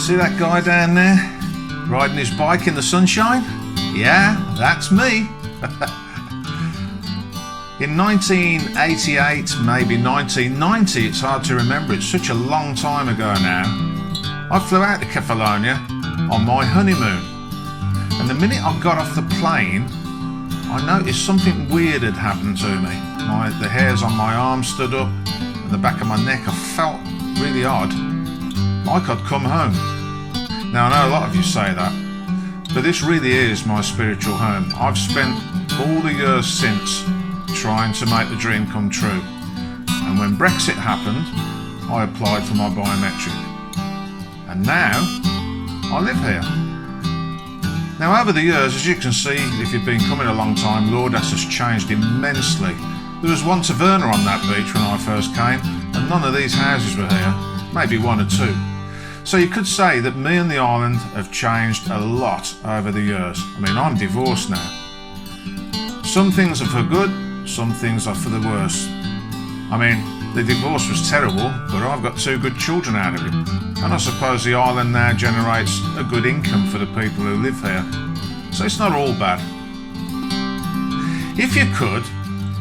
See that guy down there riding his bike in the sunshine? Yeah, that's me. In 1988, maybe 1990, it's hard to remember, it's such a long time ago now, I flew out to Catalonia on my honeymoon. And the minute I got off the plane, I noticed something weird had happened to me. The hairs on my arm stood up, and the back of my neck, I felt really odd, like I'd come home. Now I know a lot of you say that, but this really is my spiritual home. I've spent all the years since trying to make the dream come true. And when Brexit happened, I applied for my biometric. And now, I live here. Now over the years, as you can see, if you've been coming a long time, Lourdes has changed immensely. There was one taverna on that beach when I first came, and none of these houses were here, maybe one or two. So you could say that me and the island have changed a lot over the years. I mean, I'm divorced now. Some things are for good, some things are for the worse. I mean, the divorce was terrible, but I've got 2 good children out of it. And I suppose the island now generates a good income for the people who live here. So it's not all bad. If you could,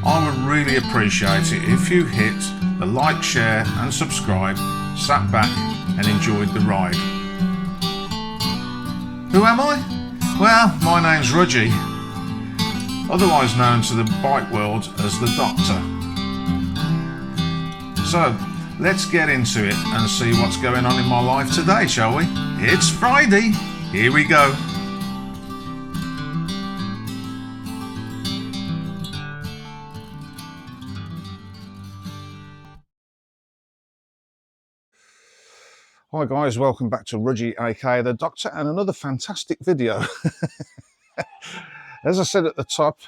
I would really appreciate it if you hit the like, share and subscribe, sat back and enjoyed the ride. Who am I? Well, my name's Rudgey, otherwise known to the bike world as the Doctor. So, let's get into it and see what's going on in my life today, shall we? It's Friday, here we go. Hi guys, welcome back to Rudgey aka the Doctor and another fantastic video. As I said at the top,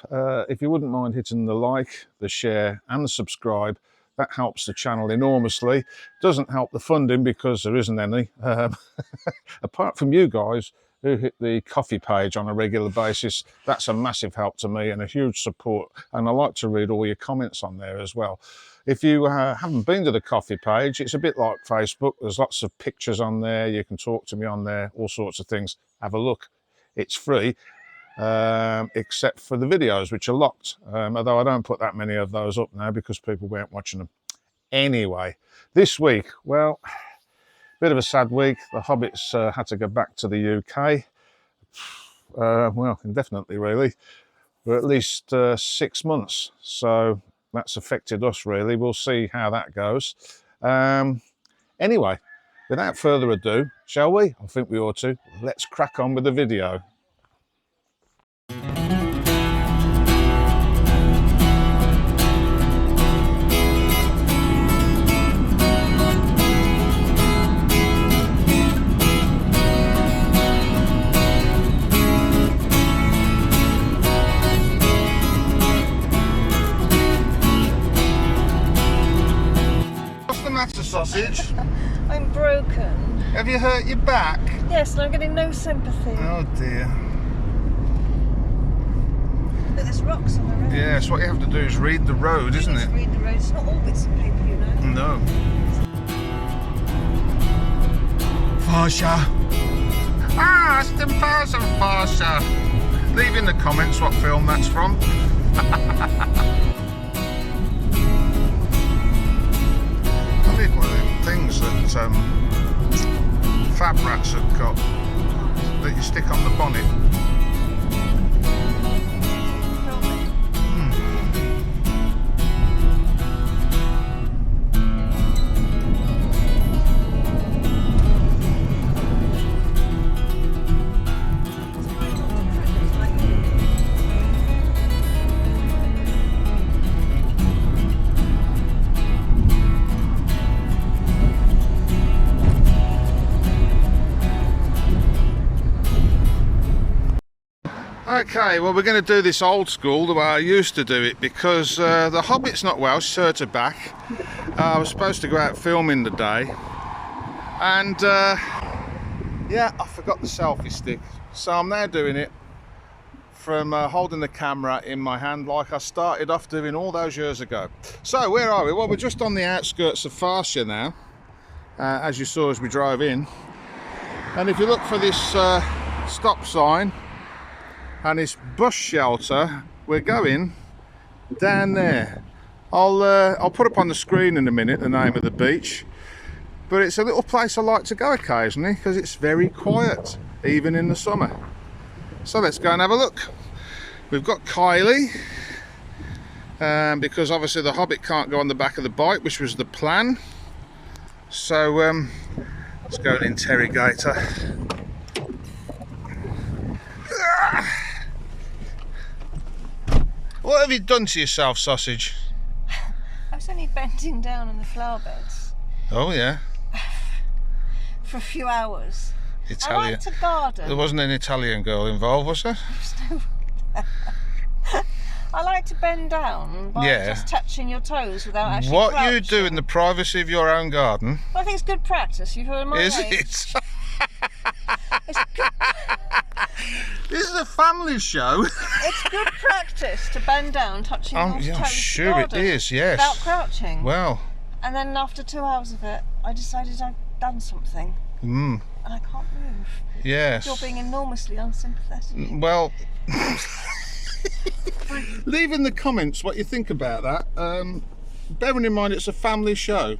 if you wouldn't mind hitting the like, the share and the subscribe, that helps the channel enormously. Doesn't help the funding because there isn't any, apart from you guys who hit the coffee page on a regular basis. That's a massive help to me and a huge support, and I like to read all your comments on there as well. If you haven't been to the coffee page, it's a bit like Facebook. There's lots of pictures on there. You can talk to me on there, all sorts of things. Have a look. It's free, except for the videos, which are locked. Although I don't put that many of those up now because people weren't watching them. Anyway, this week, well, bit of a sad week. The Hobbits had to go back to the UK. Well, indefinitely, really. For at least 6 months. So that's affected us really. We'll see how that goes. Anyway, without further ado, shall we? I think we ought to. Let's crack on with the video. Sausage. I'm broken. Have you hurt your back? Yes, and I'm getting no sympathy. Oh dear. But there's rocks on the road. Yes, what you have to do is read the road, isn't it? Read the road. It's not all bits of paper, you know. No. Farsha. Ah, it's the person Farsha. Leave in the comments what film that's from. One of them things that fab rats have got that you stick on the bonnet. Okay, well we're going to do this old school the way I used to do it because the Hobbit's not well, she's hurt her back. I was supposed to go out filming today and yeah, I forgot the selfie stick, so I'm now doing it from holding the camera in my hand like I started off doing all those years ago. So where are we? Well, we're just on the outskirts of Farsha now, as you saw as we drove in. And if you look for this stop sign and this bus shelter, we're going down there. I'll put up on the screen in a minute the name of the beach, but it's a little place I like to go occasionally because it's very quiet, even in the summer. So let's go and have a look. We've got Kylie, because obviously the Hobbit can't go on the back of the bike, which was the plan. So let's go and interrogate her. What have you done to yourself, sausage? I was only bending down in the flower beds Oh yeah. for a few hours. Italian. I like to garden. There wasn't an Italian girl involved, was there? I like to bend down by just touching your toes without actually What crouching. you do in the privacy of your own garden. Well, I think it's good practice. You've heard my Is age. it? It's good, This is a family show. it's good practice to bend down, touching your toes. I'm to sure it garden is, yes. Without crouching. Well. And then after 2 hours of it, I decided I'd done something. And I can't move. Yes. You're being enormously unsympathetic. Well, leave in the comments what you think about that. Bearing in mind it's a family show.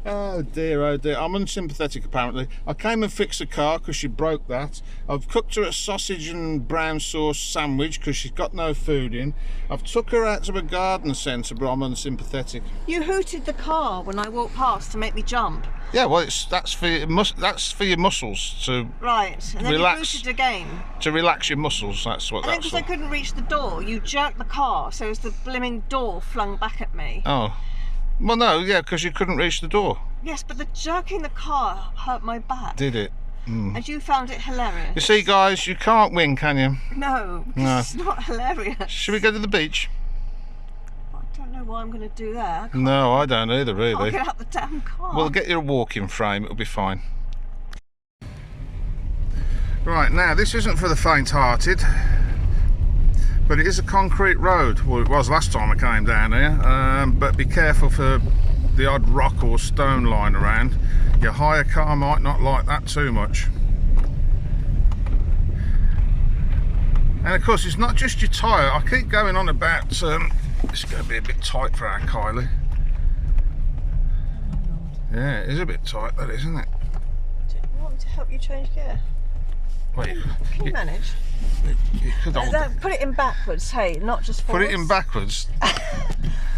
Oh dear, I'm unsympathetic apparently. I came and fixed the car because she broke that. I've cooked her a sausage and brown sauce sandwich because she's got no food in. I've took her out to a garden centre, but I'm unsympathetic. You hooted the car when I walked past to make me jump. Yeah, well, that's for your muscles to Right, and then relax. you hooted again. To relax your muscles. That's what And then that's because I for. couldn't reach the door, you jerked the car, so as the blimming door flung back at me. Oh, well, no, yeah, because you couldn't reach the door. Yes, but the jerking the car hurt my back. Did it? And you found it hilarious. You see, guys, you can't win, can you? No, because it's not hilarious. Should we go to the beach? I don't know why I'm going to do that. No, I don't either, I'll really. get out the damn car. We'll get you a walking frame, it'll be fine. Right, now, this isn't for the faint-hearted, but it is a concrete road. Well, it was last time I came down here, but be careful for the odd rock or stone lying around. Your hire car might not like that too much. And of course, it's not just your tyre. I keep going on about it's going to be a bit tight for our Kylie. Yeah, it is a bit tight, that is, isn't it? Do you want me to help you change gear? Wait, Can you manage? you could hold it. Put it in backwards, hey, not just Put forwards. it in backwards.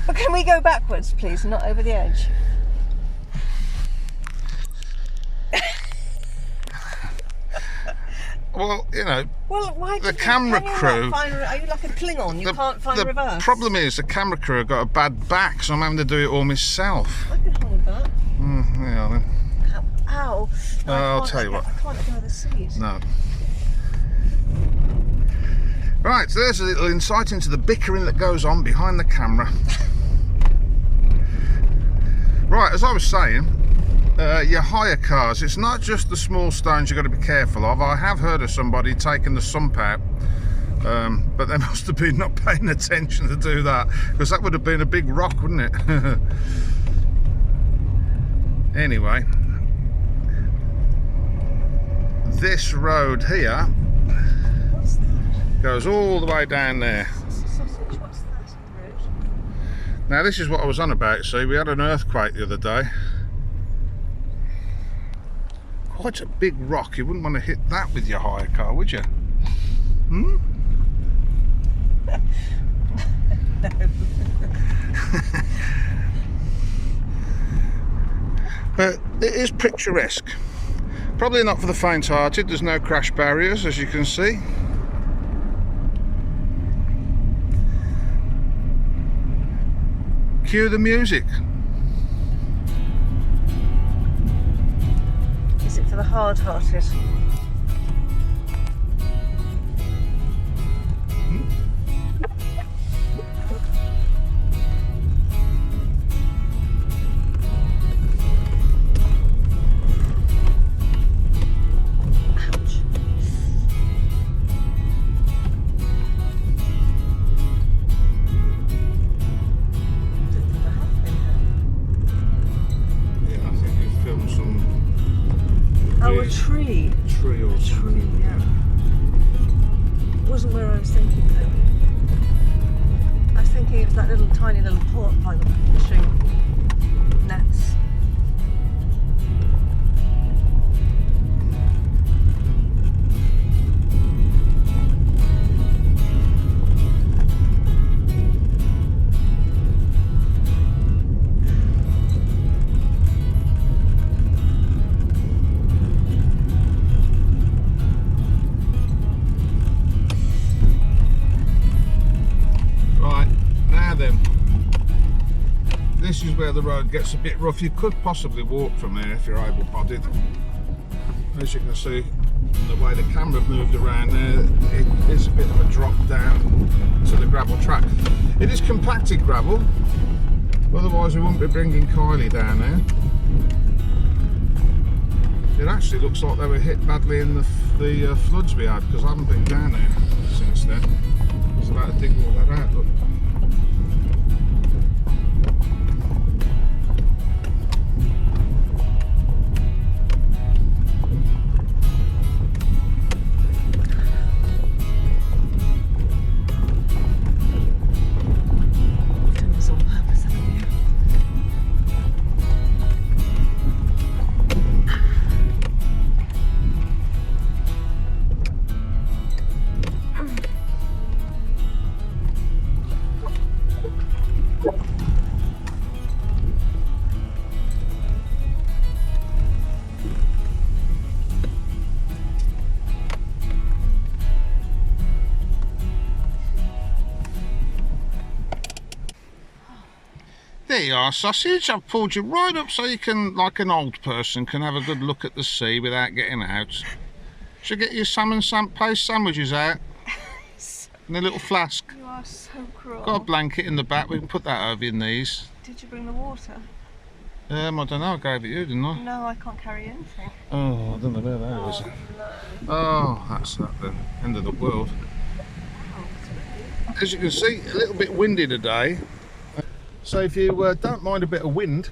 But can we go backwards, please, not over the edge? Well, you know, Well, why the camera crew. Are you like a Klingon? You can't find reverse. The problem is the camera crew have got a bad back, so I'm having to do it all myself. I can hold that. Yeah, then. Ow. No, I'll tell you what. I can't go over the seat. No. Right, so there's a little insight into the bickering that goes on behind the camera. Right, as I was saying, your hire cars, it's not just the small stones you've got to be careful of. I have heard of somebody taking the sump out, but they must have been not paying attention to do that, because that would have been a big rock, wouldn't it? Anyway, this road here What's that? goes all the way down there. Sausage, what's that on the road? Now this is what I was on about, see, we had an earthquake the other day. Quite a big rock, you wouldn't want to hit that with your hire car, would you? Hmm? But it is picturesque. Probably not for the faint-hearted, there's no crash barriers, as you can see. Cue the music. Is it for the hard-hearted? thinking it was that little tiny little port by the fishing nets. This is where the road gets a bit rough. You could possibly walk from there if you're able-bodied. As you can see, the way the camera moved around there, it is a bit of a drop down to the gravel track. It is compacted gravel, otherwise we wouldn't be bringing Kylie down there. It actually looks like they were hit badly in the floods we had, because I haven't been down there since then. I was about to dig all that out. Look. There you are, sausage. I've pulled you right up so you can, like an old person, can have a good look at the sea without getting out. Should get your salmon paste sandwiches out in a little flask. You are so cruel. Got a blanket in the back, we can put that over your knees. Did you bring the water? I don't know, I gave it you, didn't I? No, I can't carry anything. Oh, I don't know where that is. No. Oh, that's that then. End of the world. As you can see, a little bit windy today. So if you don't mind a bit of wind,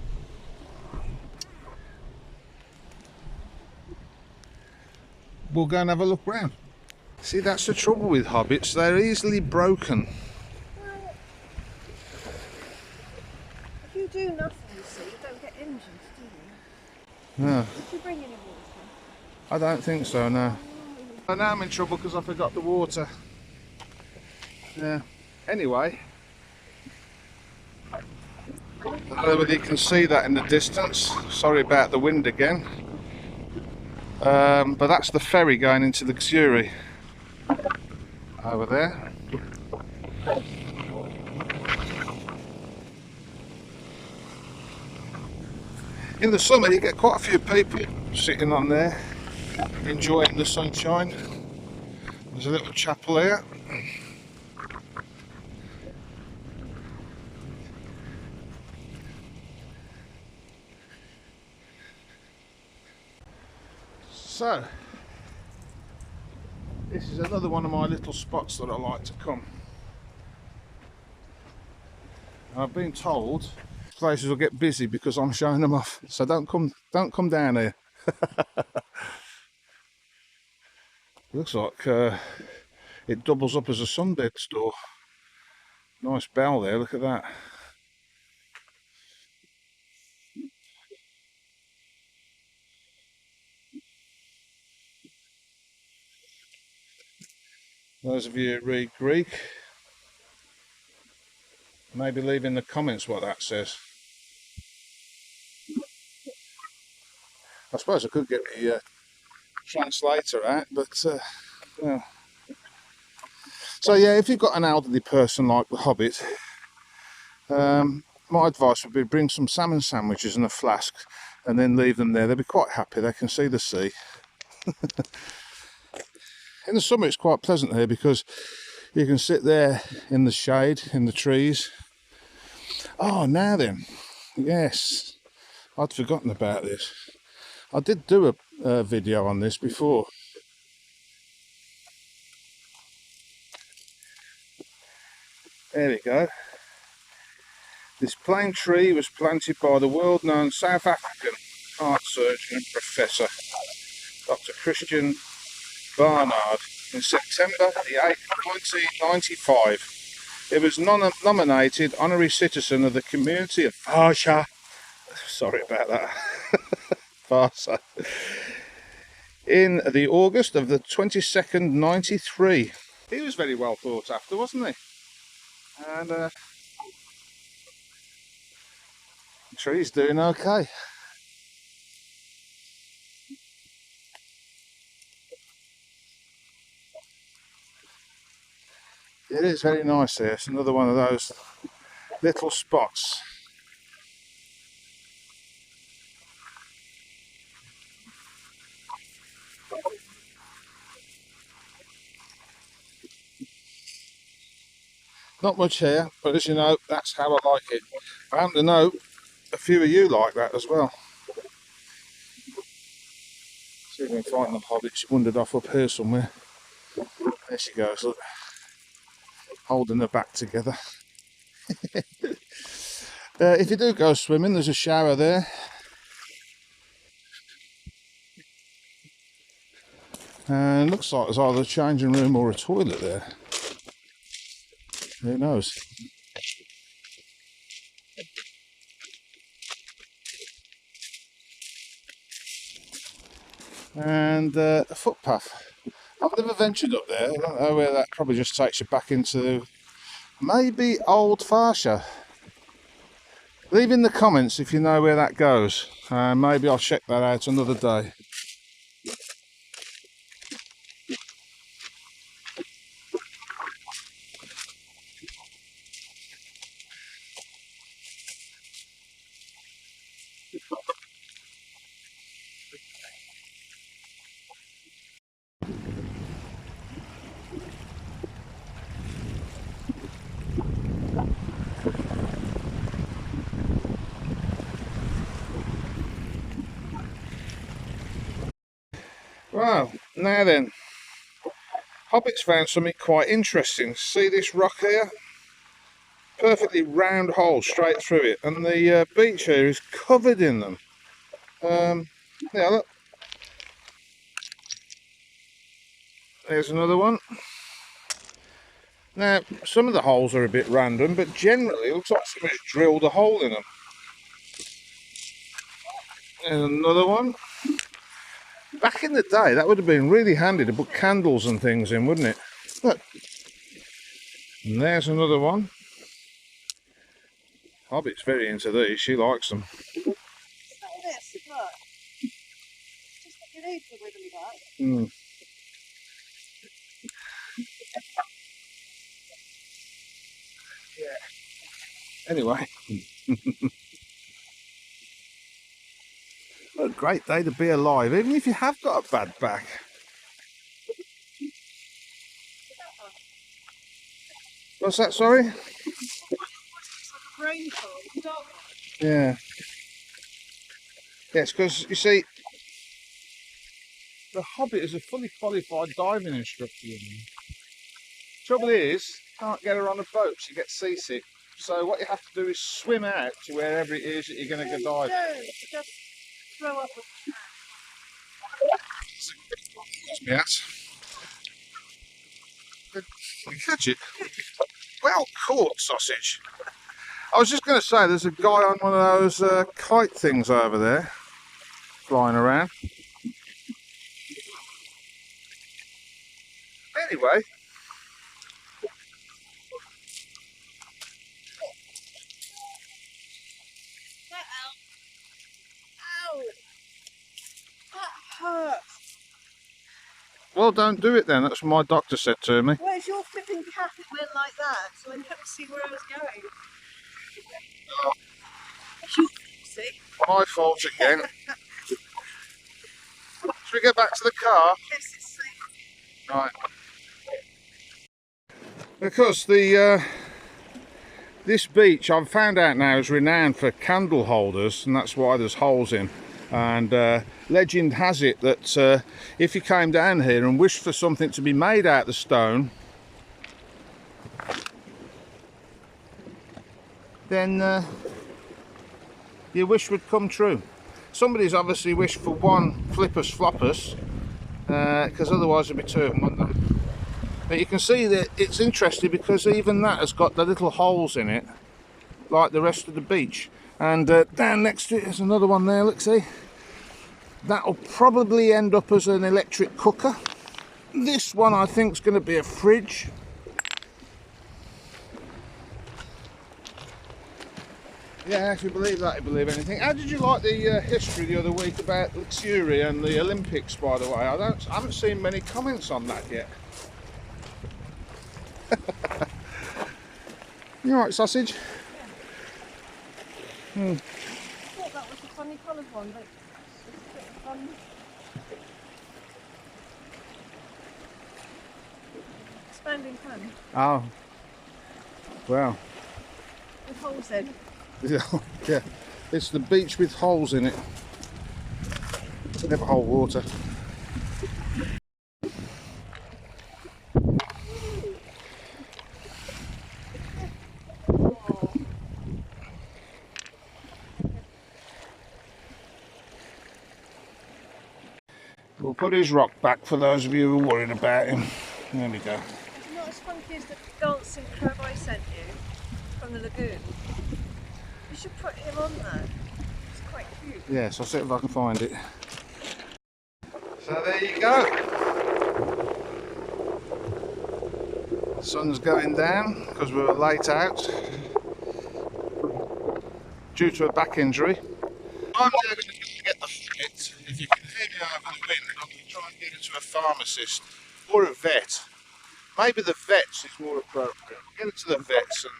we'll go and have a look round. See, that's the trouble with Hobbits, they're easily broken. Well, if you do nothing, you see, you don't get injured, do you? No. Did you bring any water? I don't think so, no. Oh, now I'm in trouble because I forgot the water. Yeah. Anyway. I don't know whether you can see that in the distance. Sorry about the wind again. But that's the ferry going into the Xuri. Over there. In the summer you get quite a few people sitting on there enjoying the sunshine. There's a little chapel here. So, this is another one of my little spots that I like to come. I've been told places will get busy because I'm showing them off, so don't come down here. Looks like it doubles up as a sunbed store. Nice bell there, look at that. Those of you who read Greek, maybe leave in the comments what that says. I suppose I could get the translator out, but well. So yeah, if you've got an elderly person like the Hobbit, my advice would be bring some salmon sandwiches and a flask and then leave them there. They'll be quite happy, they can see the sea. In the summer it's quite pleasant here because you can sit there in the shade, in the trees. Oh, now then, yes, I'd forgotten about this. I did do a video on this before. There we go. This plane tree was planted by the world-known South African heart surgeon and professor, Dr. Christian Barnard, in September the 8th, 1995. It was nominated Honorary Citizen of the Community of Farsha. Sorry about that. Farsa. In the August of the 22nd, 93. He was very well thought after, wasn't he? And the tree's doing okay. It is very nice here. It's another one of those little spots. Not much here, but as you know, that's how I like it. I happen to know a few of you like that as well. See if we can find the Hobbit. She wandered off up here somewhere. There she goes, look. Holding her back together. If you do go swimming, there's a shower there. And looks like there's either a changing room or a toilet there. Who knows? And a footpath. I've never ventured up there. I don't know where that probably just takes you back into maybe Old Farsha. Leave in the comments if you know where that goes. Maybe I'll check that out another day. Well, now then, Hobbit's found something quite interesting. See this rock here? Perfectly round hole straight through it, and the beach here is covered in them. Yeah, look. There's another one. Now, some of the holes are a bit random, but generally it looks like somebody's drilled a hole in them. There's another one. Back in the day, that would have been really handy to put candles and things in, wouldn't it? Look. And there's another one. Hobbit's very into these, she likes them. Look at this, look. Just what you need for wiggly back. Yeah. Anyway. What a great day to be alive, even if you have got a bad back. What's that, sorry? Yeah. Yes, because you see, the Hobbit is a fully qualified diving instructor. Trouble is, can't get her on a boat, she gets seasick. So what you have to do is swim out to wherever it is that you're going to go dive. Just throw up a That's my ass. You catch it? Well caught, sausage. I was just going to say, there's a guy on one of those kite things over there, flying around. Anyway. Ow! That hurts. Well, don't do it then. That's what my doctor said to me. Where's your flipping cap? It went like that, so I couldn't see where I was going. It's your fault, see? My fault again. Should we get back to the car? Yes, it's safe. Right. Because this beach, I've found out now, is renowned for candle holders, and that's why there's holes in. And legend has it that if you came down here and wished for something to be made out of stone, then your wish would come true. Somebody's obviously wished for one flippus floppus, because otherwise there'd be two of them, wouldn't there? But you can see that it's interesting because even that has got the little holes in it, like the rest of the beach. And down next to it is another one there, look, see? That'll probably end up as an electric cooker. This one I think is going to be a fridge. Yeah, if you believe that, you believe anything. How did you like the history the other week about Ligia and the Olympics, by the way? I haven't seen many comments on that yet. You alright, sausage? Yeah. I thought that was a funny coloured one, but it's a bit of fun. Expanding fun. Oh. Wow. With holes in. Yeah, it's the beach with holes in it. Never hold water. We'll put his rock back for those of you who are worried about him. There we go. It's not as funky as the dancing crab I sent you from the lagoon. You should put him on there. It's quite cute. Yes, I'll see if I can find it. So there you go. The sun's going down because we were late out due to a back injury. I'm now going to get the fit. If you can hear me over the wind, I'm going to try and get it to a pharmacist or a vet. Maybe the vets is more appropriate. Get it to the vets and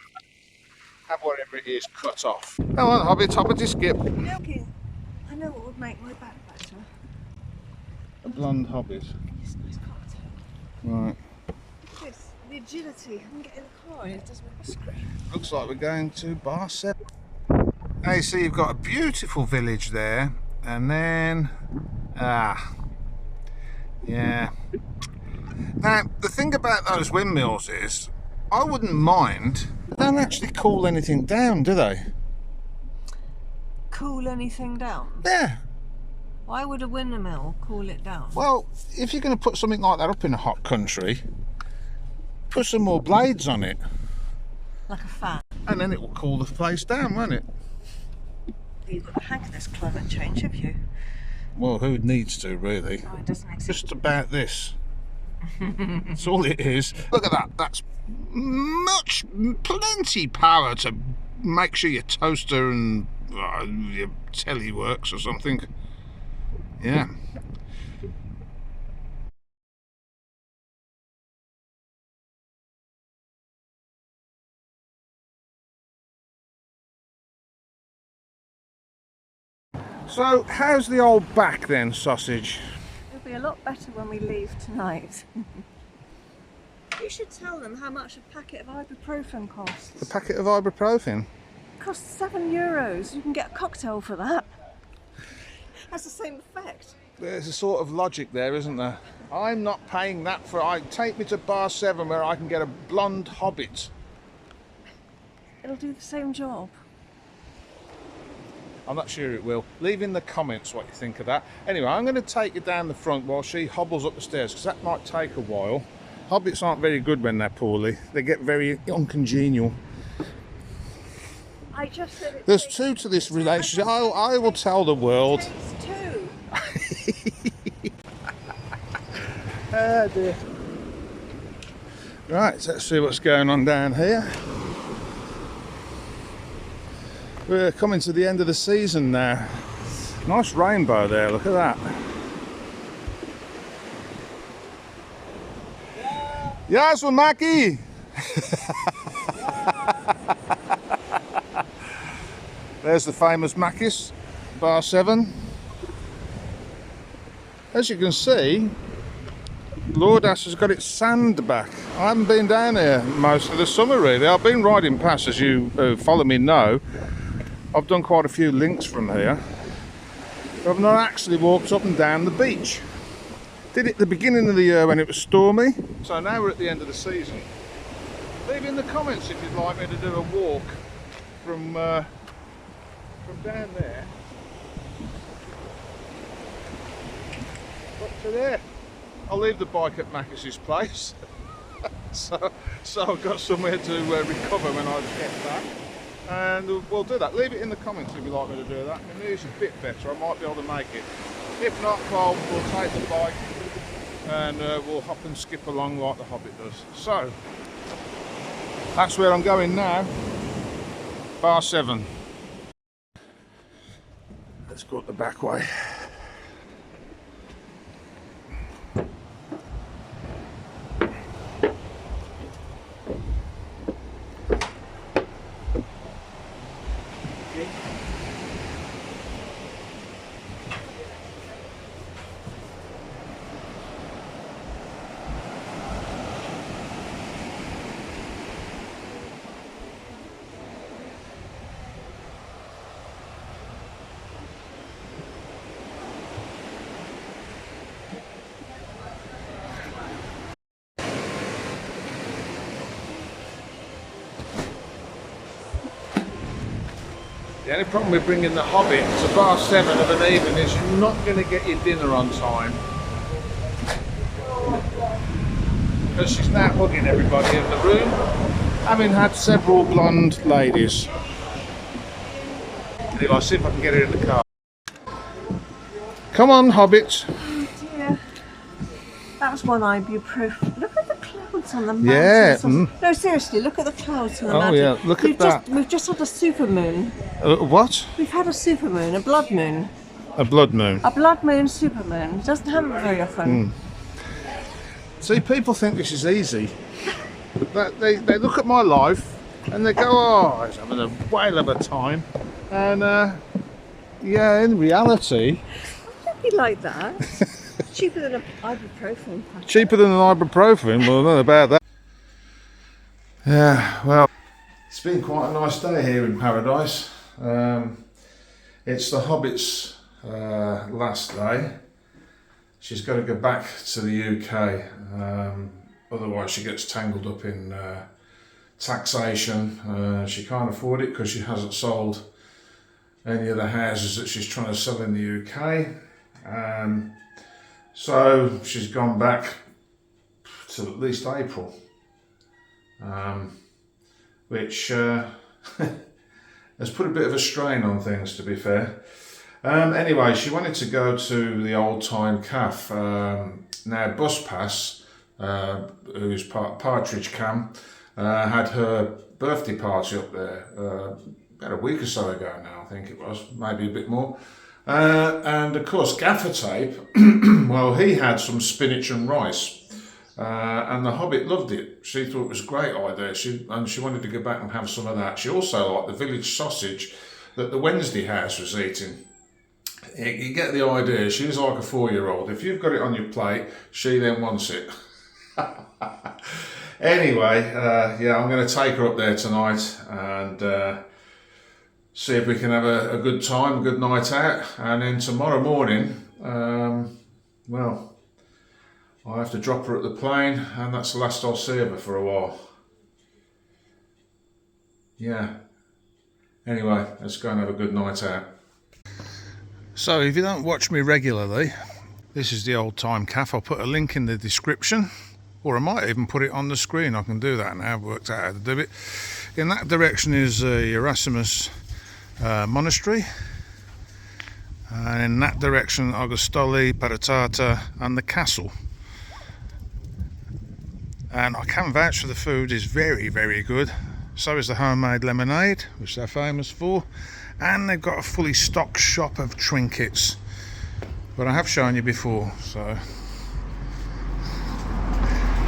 have whatever it is cut off. Come on, Hobbit, Hobbity skip. Okay, I know what would make my back better. A blonde Hobbit. It's a nice cocktail. Right. This, the agility. I can get in the car and it doesn't make a scream. Looks like we're going to Bar 7. Hey, so you've got a beautiful village there, and then yeah. Now the thing about those windmills is, I wouldn't mind. They don't actually cool anything down, do they? Cool anything down? Yeah. Why would a windmill cool it down? Well, if you're going to put something like that up in a hot country, put some more blades on it. Like a fan. And then it will cool the place down, won't it? You've got the hang of this climate change, have you? Well, who needs to, really? Oh, it doesn't exist. Just about this. That's all it is. Look at that. That's plenty power to make sure your toaster and your telly works or something. Yeah. So, how's the old back then, sausage? It'll be a lot better when we leave tonight. You should tell them how much a packet of ibuprofen costs. The packet of ibuprofen? It costs €7. You can get a cocktail for that. Has the same effect. There's a sort of logic there, isn't there? I'm not paying that for... Take me to Bar 7 where I can get a blonde Hobbit. It'll do the same job. I'm not sure it will. Leave in the comments what you think of that. Anyway, I'm going to take you down the front while she hobbles up the stairs, because that might take a while. Hobbits aren't very good when they're poorly. They get very uncongenial. I just said it. There's two to this relationship. I will tell the world. It's two. Oh dear. Right, let's see what's going on down here. We're coming to the end of the season now. Nice rainbow there, look at that. Yes, Maki! There's the famous Makis, Bar 7. As you can see, Lordas has got its sand back. I haven't been down here most of the summer really. I've been riding past, as you follow me know. I've done quite a few links from here, but I've not actually walked up and down the beach. Did it at the beginning of the year when it was stormy. So now we're at the end of the season. Leave in the comments if you'd like me to do a walk from down there up to there. I'll leave the bike at Makis's place. so I've got somewhere to recover when I get back, and we'll do that. Leave it in the comments if you'd like me to do that. My news is a bit better, I might be able to make it. If not, well, we'll take the bike and we'll hop and skip along like the Hobbit does. So that's where I'm going now, bar 7. Let's go up the back way. The only problem with bringing the Hobbit to bar 7 of an evening is you're not going to get your dinner on time. Because she's now hugging everybody in the room, having had several blonde ladies. Anyway, I'll see if I can get her in the car. Come on, Hobbit. Oh dear. That was one ibuprofen. Look at the clouds on the mountain. Yeah. No, seriously, look at the clouds on the Oh mountain. yeah, look at that. We've just had a supermoon. What? We've had a supermoon, a blood moon. A blood moon. A blood moon, supermoon. Doesn't happen very often. See, people think this is easy. They look at my life and they go, oh, he's having a whale of a time. And yeah, in reality... Don't be like that. Cheaper than an ibuprofen. Cheaper than an ibuprofen? Well, I don't know about that. Yeah, well, it's been quite a nice day here in paradise. It's the Hobbit's last day. She's got to go back to the UK, otherwise she gets tangled up in taxation. She can't afford it because she hasn't sold any of the houses that she's trying to sell in the UK. So she's gone back till at least April, which has put a bit of a strain on things, to be fair. Anyway, she wanted to go to the Oldtime Cafe. Now Bus Pass, who's part Partridge Cam, had her birthday party up there about a week or so ago now, I think it was, maybe a bit more. And of course, Gaffer Tape, well, he had some spinach and rice, and the Hobbit loved it. She thought it was a great idea, and she wanted to go back and have some of that. She also liked the village sausage that the Wednesday house was eating. You get the idea. She's like a 4-year-old. If you've got it on your plate, she then wants it. Anyway, yeah, I'm going to take her up there tonight and see if we can have a good time, a good night out. And then tomorrow morning, well, I'll have to drop her at the plane, and that's the last I'll see of her for a while. Yeah. Anyway, let's go and have a good night out. So if you don't watch me regularly, this is the Oldtime Cafe. I'll put a link in the description, or I might even put it on the screen. I can do that now. I've worked out how to do it. In that direction is Erasmus Monastery, and in that direction Augustoli, Paratata and the castle. And I can vouch for the food is very, very good. So is the homemade lemonade, which they're famous for. And they've got a fully stocked shop of trinkets, but I have shown you before. So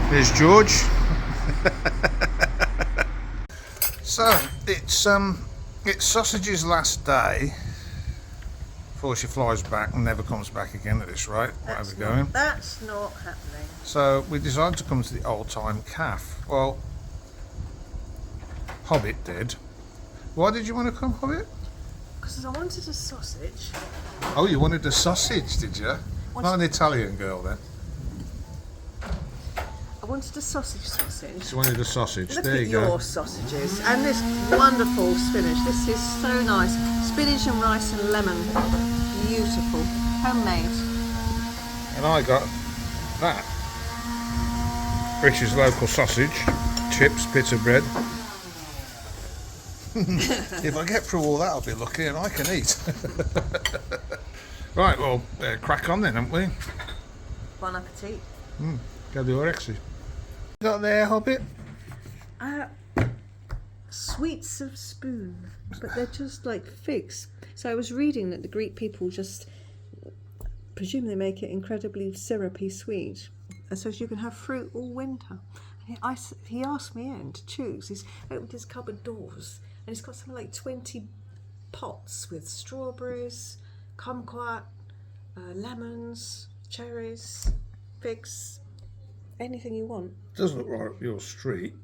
there's George. So it's Sausage's last day before she flies back and never comes back again at this rate. Wherever we're going. That's not happening. So we decided to come to the Oldtime Cafe. Well, Hobbit did. Why did you want to come, Hobbit? Because I wanted a sausage. Oh, you wanted a sausage, did you? Not an Italian girl then. I wanted a sausage. She wanted a sausage. Look there at you go. your sausages and this wonderful spinach. This is so nice. Spinach and rice and lemon. Beautiful. Homemade. And I got that. British local sausage, chips, bits of bread. If I get through all that, I'll be lucky and I can eat. Right, well, crack on then, haven't we? Bon appetit. Go do our exercise. Got there, Hobbit? Sweets of spoon, but they're just like figs. So I was reading that the Greek people just presume they make it incredibly syrupy sweet, and so you can have fruit all winter. He asked me in to choose. He's opened his cupboard doors and he's got something like 20 pots with strawberries, kumquat, lemons, cherries, figs, anything you want. Doesn't look right up your street.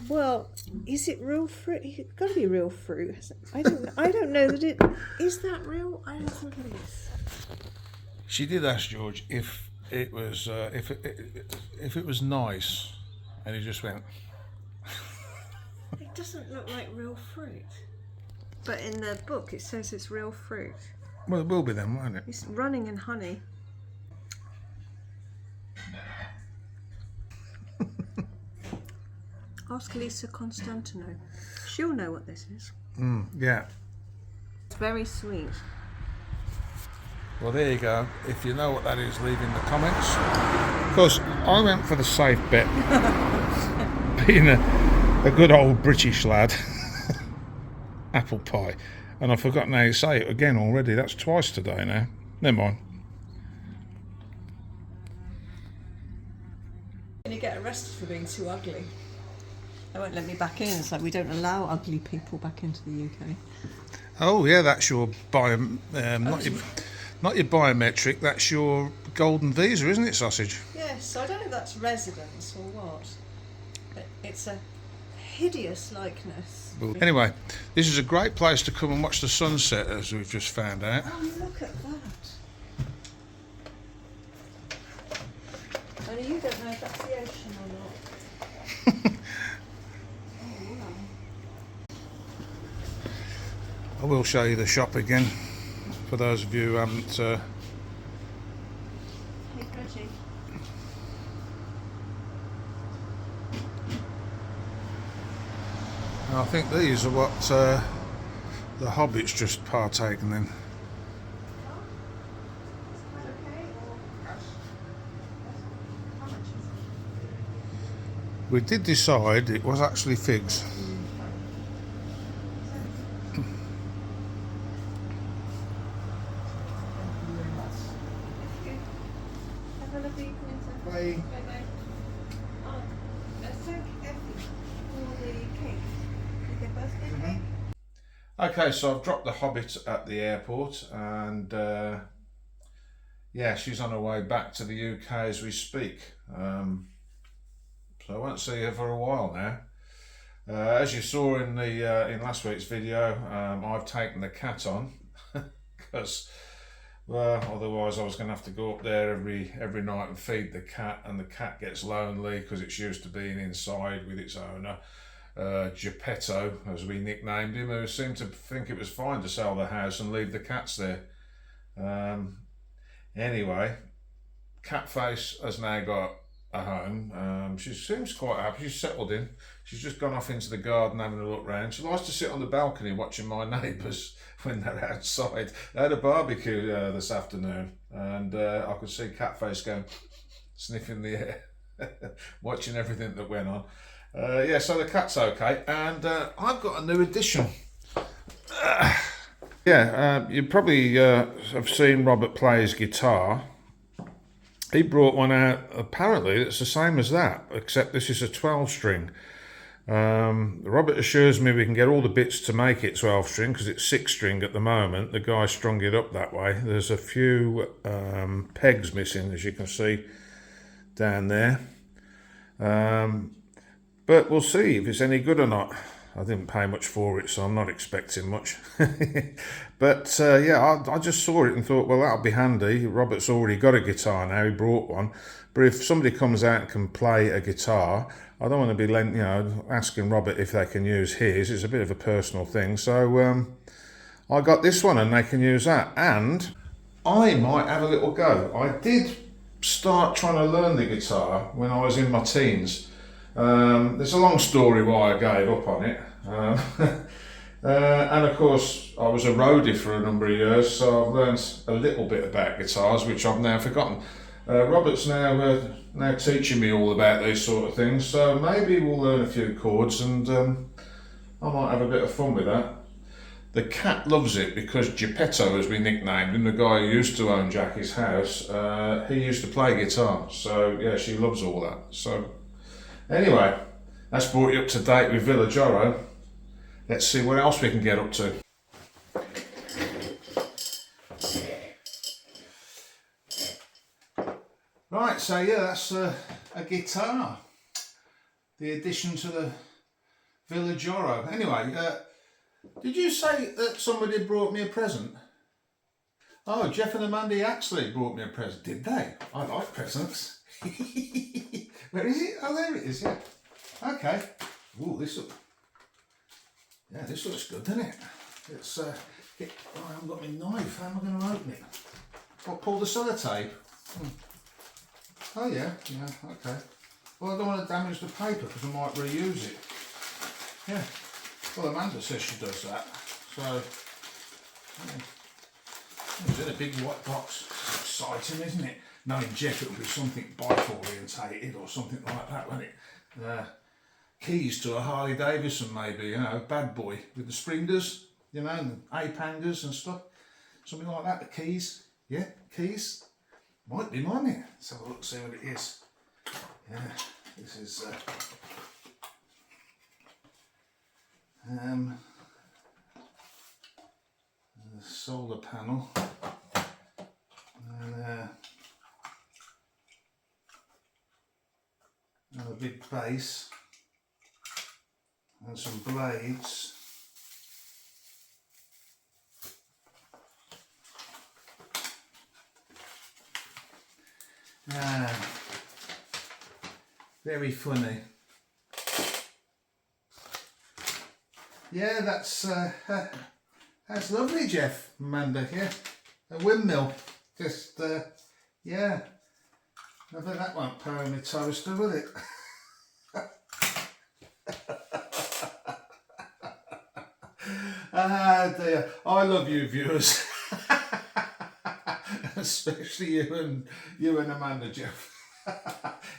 Well, is it real fruit? It's got to be real fruit. I don't know that it is that real. I don't think it is. She did ask George if it was if it was nice, and he just went. It doesn't look like real fruit. But in the book it says it's real fruit. Well, it will be then, won't it? It's running in honey. Ask Lisa Constantino. She'll know what this is. Yeah. It's very sweet. Well, there you go. If you know what that is, leave in the comments. Of course, I went for the safe bet. Being a good old British lad. Apple pie. And I've forgotten how you say it again already. That's twice today now. Never mind. You get arrested for being too ugly. They won't let me back in. It's like we don't allow ugly people back into the UK. Oh yeah, that's your not your biometric. That's your golden visa, isn't it, sausage? Yes, I don't know if that's residence or what. But it's a hideous likeness. Anyway, this is a great place to come and watch the sunset, as we've just found out. Oh, look at that. Only you don't know if that's the ocean or not. Oh, wow. I will show you the shop again, for those of you who haven't... Hey, Rudgey. I think these are what the Hobbit's just partaken in. We did decide it was actually figs. Have a lovely evening, sir. Bye. Bye-bye. Oh, thank Effie for the cake. The birthday cake. Okay, so I've dropped the Hobbit at the airport, and yeah, she's on her way back to the UK as we speak. So I won't see her for a while now. As you saw in the in last week's video, I've taken the cat on because, well, otherwise I was going to have to go up there every night and feed the cat, and the cat gets lonely because it's used to being inside with its owner, Geppetto, as we nicknamed him, who seemed to think it was fine to sell the house and leave the cats there. Anyway, Catface has now got a home. She seems quite happy. She's settled in. She's just gone off into the garden having a look round. She likes to sit on the balcony watching my neighbours when they're outside. They had a barbecue this afternoon, and I could see Catface going sniffing the air, watching everything that went on. Yeah, so the cat's okay, and I've got a new addition. You probably have seen Robert play his guitar. He brought one out, apparently, that's the same as that, except this is a 12-string. Robert assures me we can get all the bits to make it 12-string, because it's 6-string at the moment. The guy strung it up that way. There's a few pegs missing, as you can see down there. But we'll see if it's any good or not. I didn't pay much for it, so I'm not expecting much. But yeah, I just saw it and thought, well, that'll be handy. Robert's already got a guitar now, he brought one. But if somebody comes out and can play a guitar, I don't want to be asking Robert if they can use his. It's a bit of a personal thing. So I got this one and they can use that. And I might have a little go. I did start trying to learn the guitar when I was in my teens. There's a long story why I gave up on it. And of course, I was a roadie for a number of years, so I've learned a little bit about guitars, which I've now forgotten. Robert's now teaching me all about these sort of things, so maybe we'll learn a few chords, and I might have a bit of fun with that. The cat loves it because Geppetto, as we nicknamed him, the guy who used to own Jackie's house, he used to play guitar, so yeah, she loves all that. So anyway, that's brought you up to date with Villa Joro. Let's see what else we can get up to. Right, so yeah, that's a guitar. The addition to the Villa Joro. Anyway, did you say that somebody brought me a present? Oh, Jeff and Amanda Axley brought me a present. Did they? I like presents. Where is it? Oh, there it is, yeah. Okay. Ooh, this looks good, doesn't it? It's, I haven't got my knife. How am I going to open it? I'll pull the sellotape. Oh, yeah, okay. Well, I don't want to damage the paper because I might reuse it. Yeah. Well, Amanda says she does that. So, yeah. It's in a big white box. It's exciting, isn't it? Knowing Jeff, it'll be something bike orientated or something like that, won't it? Keys to a Harley Davidson, maybe, bad boy with the springers, and the ape hangers and stuff. Something like that, the keys. Yeah, keys. Might be, mightn't it? Let's have a look, see what it is. Yeah, this is the solar panel. And a big base. And some blades. Very funny. Yeah, that's lovely, Jeff, Amanda. Yeah, a windmill. Just yeah. I bet that won't power my toaster, will it? Ah dear, I love you viewers, especially you and Amanda, Jeff.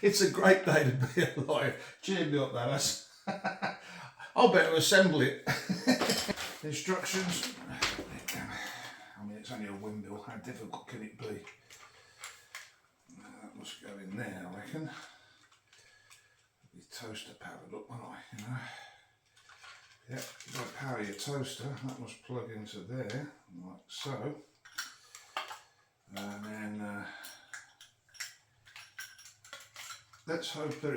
It's a great day to be alive. Cheer me up, that is. I'll better assemble it. Instructions. I mean, it's only a windmill. How difficult can it be? That must go in there, I reckon. The toaster powered up, won't I? Yeah, you've got to power your toaster. That must plug into there, like so. And then let's hope that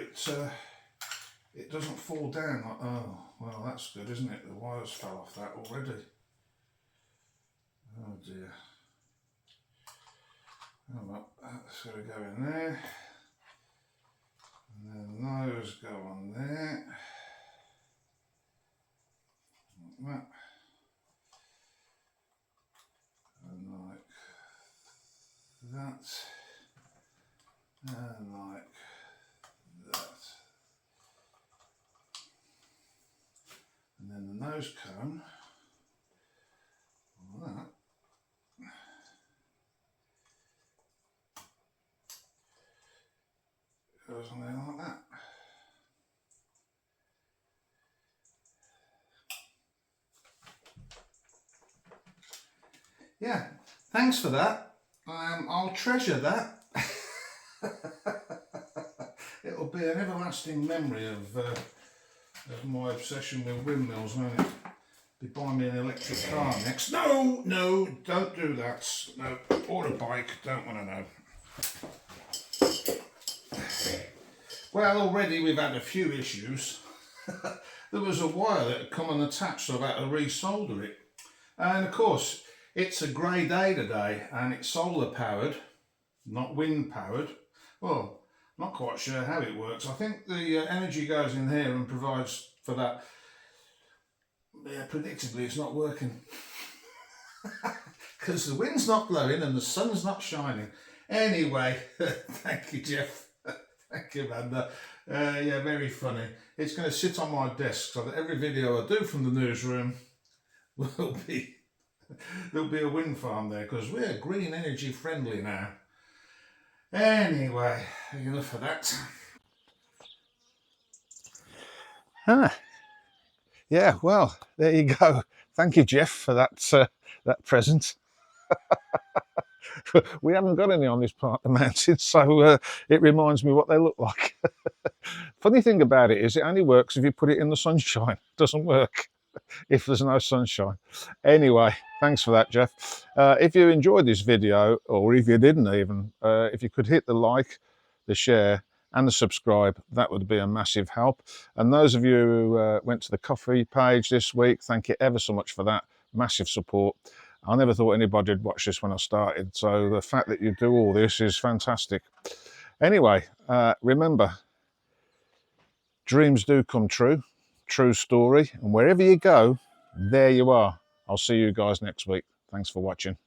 it doesn't fall down. Like, oh, well, that's good, isn't it? The wires fell off that already. Oh dear. Oh well, that's got to go in there. And then those go on there. Like that. And like that. And like that. And then the nose cone, like that. Goes on there like that. Yeah, thanks for that. I'll treasure that. It'll be an everlasting memory of my obsession with windmills, won't it? Be buying me an electric car next. No, don't do that. No, or a bike, don't want to know. Well, already we've had a few issues. There was a wire that had come unattached, so I've had to resolder it. And of course, it's a grey day today, and it's solar powered, not wind powered. Well, not quite sure how it works. I think the energy goes in here and provides for that. Yeah, predictably it's not working. Because the wind's not blowing and the sun's not shining. Anyway, thank you, Jeff. Thank you, Amanda. Yeah, very funny. It's going to sit on my desk so that every video I do from the newsroom will be, there'll be a wind farm there because we're green energy friendly now. Anyway, enough of that. Yeah, well, there you go. Thank you, Jeff, for that present. We haven't got any on this part of the mountain, so it reminds me what they look like. Funny thing about it is it only works if you put it in the sunshine. It doesn't work if there's no sunshine. Anyway, thanks for that, Jeff. If you enjoyed this video, or if you didn't even, if you could hit the like, the share, and the subscribe, that would be a massive help. And those of you who went to the coffee page this week, thank you ever so much for that. Massive support. I never thought anybody would watch this when I started, so the fact that you do all this is fantastic. Anyway, remember, dreams do come true. True story. And wherever you go, there you are. I'll see you guys next week. Thanks for watching.